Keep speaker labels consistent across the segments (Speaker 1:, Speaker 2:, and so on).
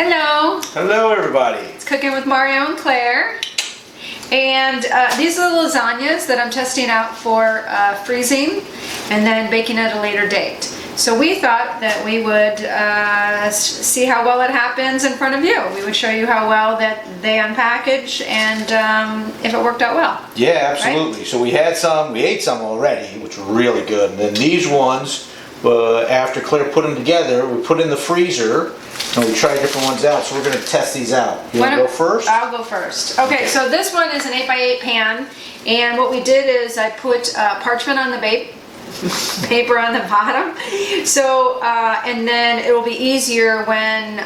Speaker 1: Hello.
Speaker 2: Hello, everybody.
Speaker 1: It's Cooking with Mario and Claire. And these are the lasagnas that I'm testing out for freezing and then baking at a later date. So we thought that we would see how well it happens in front of you. We would show you how well that they unpackage and if it worked out well.
Speaker 2: Yeah, absolutely. Right? So we ate some already, which were really good. And then these ones, after Claire put them together, we put in the freezer and we tried different ones out. So we're going to test these out. You want to go first?
Speaker 1: I'll go first. Okay, so this one is an 8x8 pan. And what we did is I put parchment on the paper on the bottom, so and then it will be easier when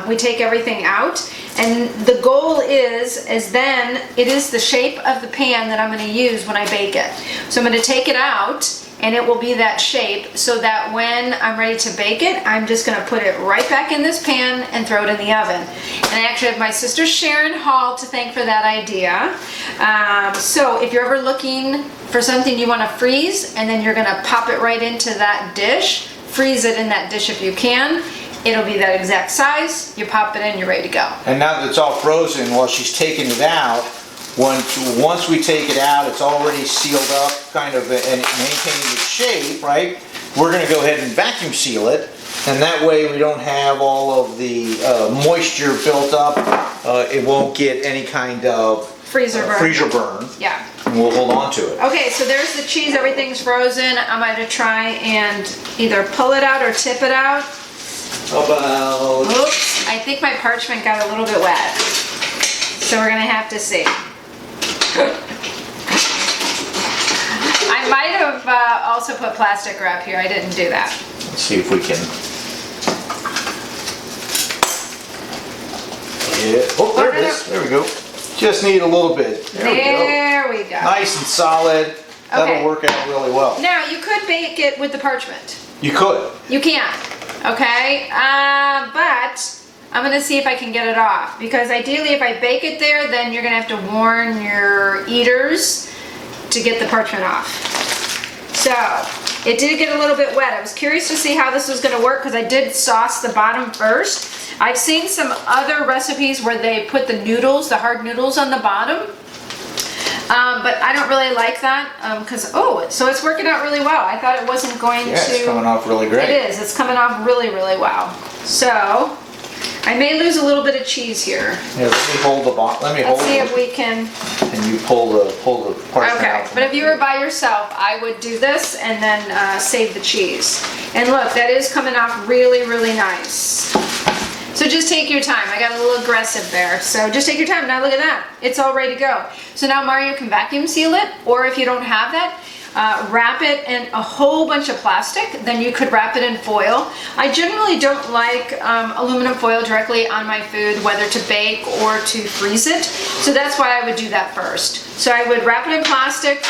Speaker 1: we take everything out. And the goal is then it is the shape of the pan that I'm going to use when I bake it. So I'm going to take it out and it will be that shape, so that when I'm ready to bake it, I'm just going to put it right back in this pan and throw it in the oven. And I actually have my sister Sharon Hall to thank for that idea. So if you're ever looking for something you want to freeze and then you're going to pop it right into that dish, freeze it in that dish if you can. It'll be that exact size. You pop it in, you're ready to go.
Speaker 2: And now that it's all frozen, while she's taking it out, once we take it out, it's already sealed up, kind of, and maintaining its shape, right? We're going to go ahead and vacuum seal it, and that way we don't have all of the moisture built up. It won't get any kind of
Speaker 1: freezer burn. Yeah.
Speaker 2: And we'll hold on to it.
Speaker 1: Okay, so there's the cheese. Everything's frozen. I'm going to try and either pull it out or tip it out. Oops, I think my parchment got a little bit wet. So we're going to have to see. I might have also put plastic wrap here. I didn't do that.
Speaker 2: Let's see if we can. Yeah. Oh, there it is. There we go. Just need a little bit.
Speaker 1: There we go.
Speaker 2: Nice and solid. That'll work out really well.
Speaker 1: Now, you could bake it with the parchment.
Speaker 2: You could.
Speaker 1: You can. Okay. But I'm going to see if I can get it off, because ideally if I bake it there, then you're going to have to warn your eaters to get the parchment off. So it did get a little bit wet. I was curious to see how this was going to work, because I did sauce the bottom first. I've seen some other recipes where they put the noodles, the hard noodles on the bottom. But I don't really like that, because, so it's working out really well. I thought it wasn't going to.
Speaker 2: Yeah, it's coming off really great.
Speaker 1: It is. It's coming off really, really well. So I may lose a little bit of cheese here.
Speaker 2: Yeah, let me hold the box.
Speaker 1: Let's see if we can.
Speaker 2: And you pull the parchment out.
Speaker 1: Okay, but if you were by yourself, I would do this and then save the cheese. And look, that is coming off really, really nice. So just take your time. I got a little aggressive there. So just take your time. Now look at that. It's all ready to go. So now Mario can vacuum seal it, or if you don't have that, wrap it in a whole bunch of plastic. Then you could wrap it in foil. I generally don't like aluminum foil directly on my food, whether to bake or to freeze it. So that's why I would do that first. So I would wrap it in plastic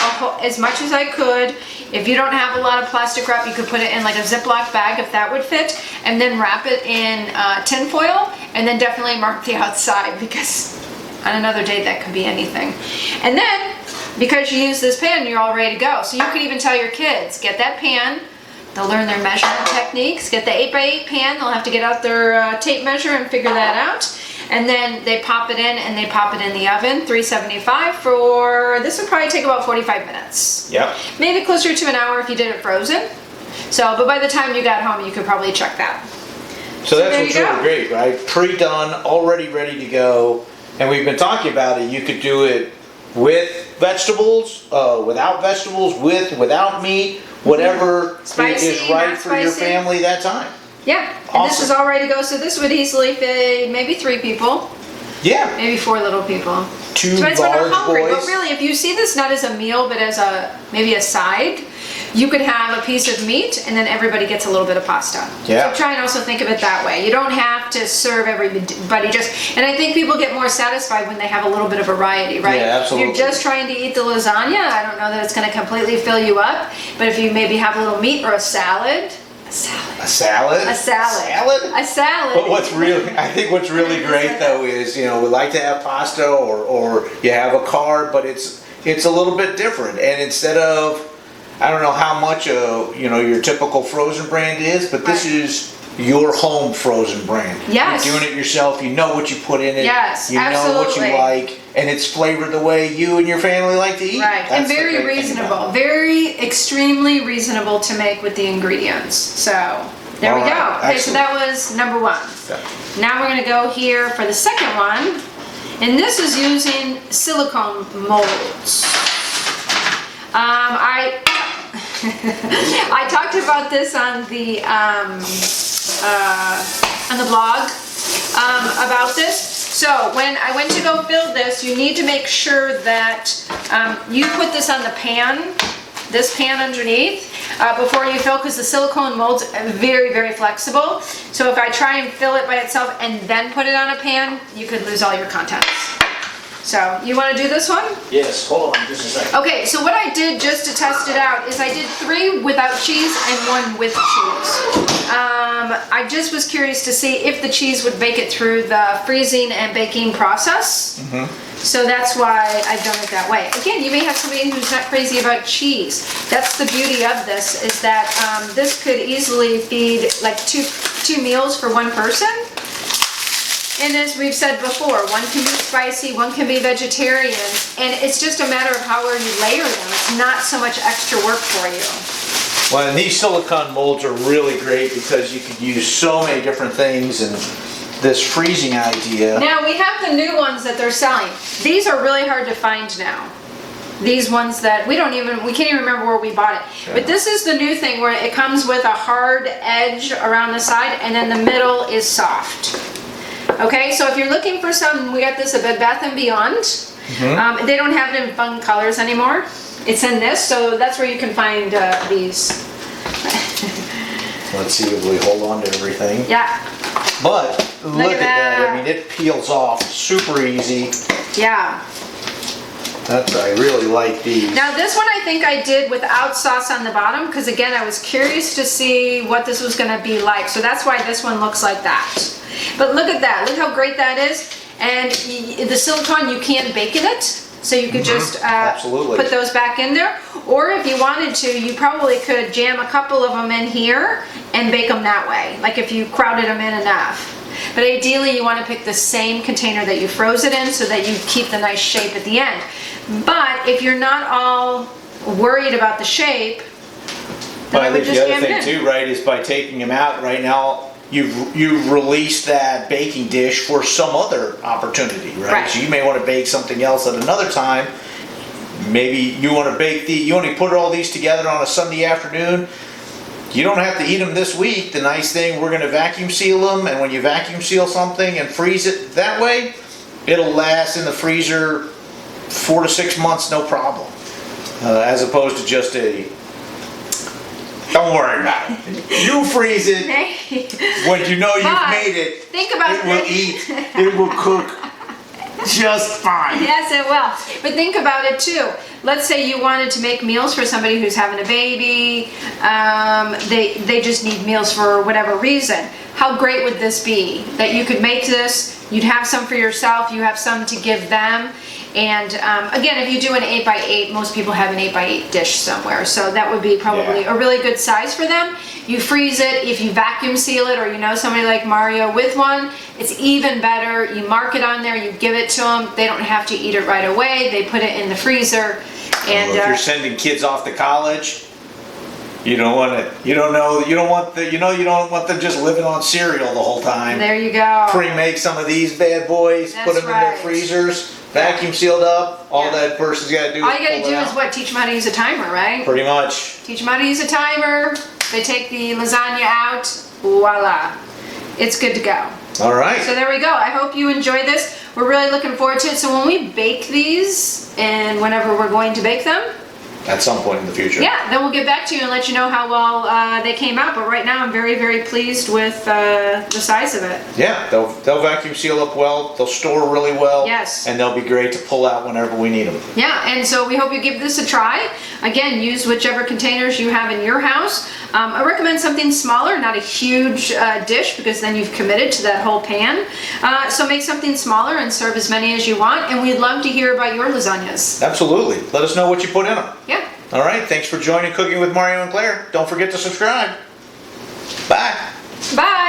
Speaker 1: as much as I could. If you don't have a lot of plastic wrap, you could put it in like a Ziploc bag if that would fit, and then wrap it in tin foil, and then definitely mark the outside, because on another day that could be anything. And then, because you use this pan, you're all ready to go. So you could even tell your kids, get that pan. They'll learn their measurement techniques. Get the 8x8 pan. They'll have to get out their tape measure and figure that out. And then they pop it in, and they pop it in the oven, 375 for, this would probably take about 45 minutes.
Speaker 2: Yep.
Speaker 1: Maybe closer to an hour if you did it frozen. So, but by the time you got home, you could probably check that.
Speaker 2: So that's what's really great, right? Pre-done, already ready to go. And we've been talking about it. You could do it with vegetables, without vegetables, without meat, whatever is right for your family that time.
Speaker 1: Yeah, and this is all ready to go. So this would easily fit maybe 3 people.
Speaker 2: Yeah.
Speaker 1: Maybe 4 little people.
Speaker 2: 2
Speaker 1: Depends when they're hungry.
Speaker 2: boys.
Speaker 1: But really, if you see this not as a meal, but as maybe a side, you could have a piece of meat, and then everybody gets a little bit of pasta.
Speaker 2: Yeah.
Speaker 1: So try and also think of it that way. You don't have to serve everybody and I think people get more satisfied when they have a little bit of variety, right?
Speaker 2: Yeah, absolutely.
Speaker 1: If you're just trying to eat the lasagna, I don't know that it's going to completely fill you up, but if you maybe have a little meat or a salad. A salad.
Speaker 2: A salad?
Speaker 1: A salad.
Speaker 2: Salad?
Speaker 1: A salad.
Speaker 2: But I think what's really great though is, we like to have pasta or you have a carb, but it's a little bit different. And instead of I don't know how much your typical frozen brand is, but this
Speaker 1: Right.
Speaker 2: is your home frozen brand.
Speaker 1: Yes.
Speaker 2: You're doing it yourself. You know what you put in it.
Speaker 1: Yes,
Speaker 2: you know what you
Speaker 1: absolutely.
Speaker 2: like, and it's flavored the way you and your family like to eat.
Speaker 1: Right, and
Speaker 2: That's the
Speaker 1: very
Speaker 2: great thing about
Speaker 1: reasonable,
Speaker 2: it.
Speaker 1: very extremely reasonable to make with the ingredients. So there we
Speaker 2: All
Speaker 1: go.
Speaker 2: right,
Speaker 1: Okay, so
Speaker 2: excellent.
Speaker 1: that was number one.
Speaker 2: Okay.
Speaker 1: Now we're gonna go here for the second one, and this is using silicone molds. I talked about this on the blog about this. So when I went to go build this, you need to make sure that you put this on the pan, this pan underneath, before you fill, because the silicone molds are very, very flexible. So if I try and fill it by itself and then put it on a pan, you could lose all your contents. So you want to do this one?
Speaker 2: Yes, hold on just a second.
Speaker 1: Okay, so what I did just to test it out is I did 3 without cheese and 1 with cheese. I just was curious to see if the cheese would make it through the freezing and baking process. So that's why I've done it that way. Again, you may have somebody who's not crazy about cheese. That's the beauty of this, is that this could easily feed like two meals for one person. And as we've said before, one can be spicy, one can be vegetarian, and it's just a matter of how you layer them. It's not so much extra work for you.
Speaker 2: Well, and these silicone molds are really great because you can use so many different things, and this freezing idea.
Speaker 1: Now we have the new ones that they're selling. These are really hard to find now. These ones that we can't even remember where we bought it.
Speaker 2: Yeah.
Speaker 1: But this is the new thing where it comes with a hard edge around the side, and then the middle is soft. Okay, so if you're looking for some, we got this at Bed Bath & Beyond. They don't have it in fun colors anymore. It's in this, so that's where you can find these.
Speaker 2: Let's see if we hold on to everything.
Speaker 1: Yeah,
Speaker 2: But look at that.
Speaker 1: that.
Speaker 2: I mean, it peels off super easy.
Speaker 1: yeah.
Speaker 2: I really like these.
Speaker 1: Now this one I think I did without sauce on the bottom, because again, I was curious to see what this was gonna be like. So that's why this one looks like that. But look at that, look how great that is. And the silicone, you can bake in it. So you could just
Speaker 2: Absolutely.
Speaker 1: put those back in there. Or if you wanted to, you probably could jam a couple of them in here and bake them that way. Like if you crowded them in enough. But ideally you want to pick the same container that you froze it in so that you keep the nice shape at the end. But if you're not all worried about the shape, then
Speaker 2: But
Speaker 1: I
Speaker 2: I think
Speaker 1: would
Speaker 2: the
Speaker 1: just
Speaker 2: other
Speaker 1: jam it
Speaker 2: thing
Speaker 1: in.
Speaker 2: too, right, is by taking them out right now, you've released that baking dish for some other opportunity, right?
Speaker 1: Right.
Speaker 2: So you may want to bake something else at another time. Maybe you want to bake you only put all these together on a Sunday afternoon. You don't have to eat them this week. The nice thing, we're going to vacuum seal them, and when you vacuum seal something and freeze it that way, it'll last in the freezer 4 to 6 months, no problem. As opposed to just don't worry about it. You freeze it when you know you've
Speaker 1: But
Speaker 2: made it.
Speaker 1: think about
Speaker 2: it will
Speaker 1: this.
Speaker 2: eat. It will cook just fine.
Speaker 1: Yes, it will. But think about it too. Let's say you wanted to make meals for somebody who's having a baby. They just need meals for whatever reason. How great would this be? That you could make this, you'd have some for yourself, you have some to give them. And again, if you do an 8x8, most people have an 8x8 dish somewhere. So that would be probably
Speaker 2: Yeah.
Speaker 1: a really good size for them. You freeze it, if you vacuum seal it, or you know somebody like Mario with one, it's even better. You mark it on there, you give it to them. They don't have to eat it right away. They put it in the freezer. And
Speaker 2: Well, if you're sending kids off to college, you don't want them just living on cereal the whole time.
Speaker 1: there you go.
Speaker 2: Pre-make some of these bad boys, put
Speaker 1: That's
Speaker 2: them in their
Speaker 1: right.
Speaker 2: freezers, vacuum sealed up. All
Speaker 1: Yeah.
Speaker 2: that person's got to do
Speaker 1: All
Speaker 2: is
Speaker 1: you gotta
Speaker 2: pull
Speaker 1: do
Speaker 2: it
Speaker 1: is
Speaker 2: out.
Speaker 1: what? Teach them how to use a timer, right?
Speaker 2: Pretty much.
Speaker 1: Teach them how to use a timer. They take the lasagna out. Voila. It's good to go.
Speaker 2: All right.
Speaker 1: So there we go. I hope you enjoy this. We're really looking forward to it. So when we bake these, and whenever we're going to bake them,
Speaker 2: At some point in the future.
Speaker 1: yeah, then we'll get back to you and let you know how well they came out. But right now I'm very, very pleased with the size of it.
Speaker 2: Yeah, they'll vacuum seal up well. They'll store really well.
Speaker 1: Yes.
Speaker 2: And they'll be great to pull out whenever we need them.
Speaker 1: Yeah, and so we hope you give this a try. Again, use whichever containers you have in your house. I recommend something smaller, not a huge dish, because then you've committed to that whole pan. So make something smaller and serve as many as you want, and we'd love to hear about your lasagnas.
Speaker 2: Absolutely. Let us know what you put in them.
Speaker 1: Yeah,
Speaker 2: All right, thanks for joining Cooking with Mario and Claire. Don't forget to subscribe. Bye.
Speaker 1: Bye.